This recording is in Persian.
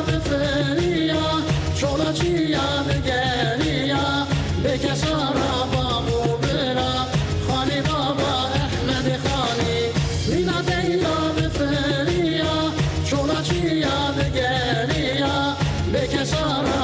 به فریا شولا چیا بگریا به کسارا بابو برا خانی بابا احمد خانی مینا دیلا به فریا شولا چیا بگریا به کسارا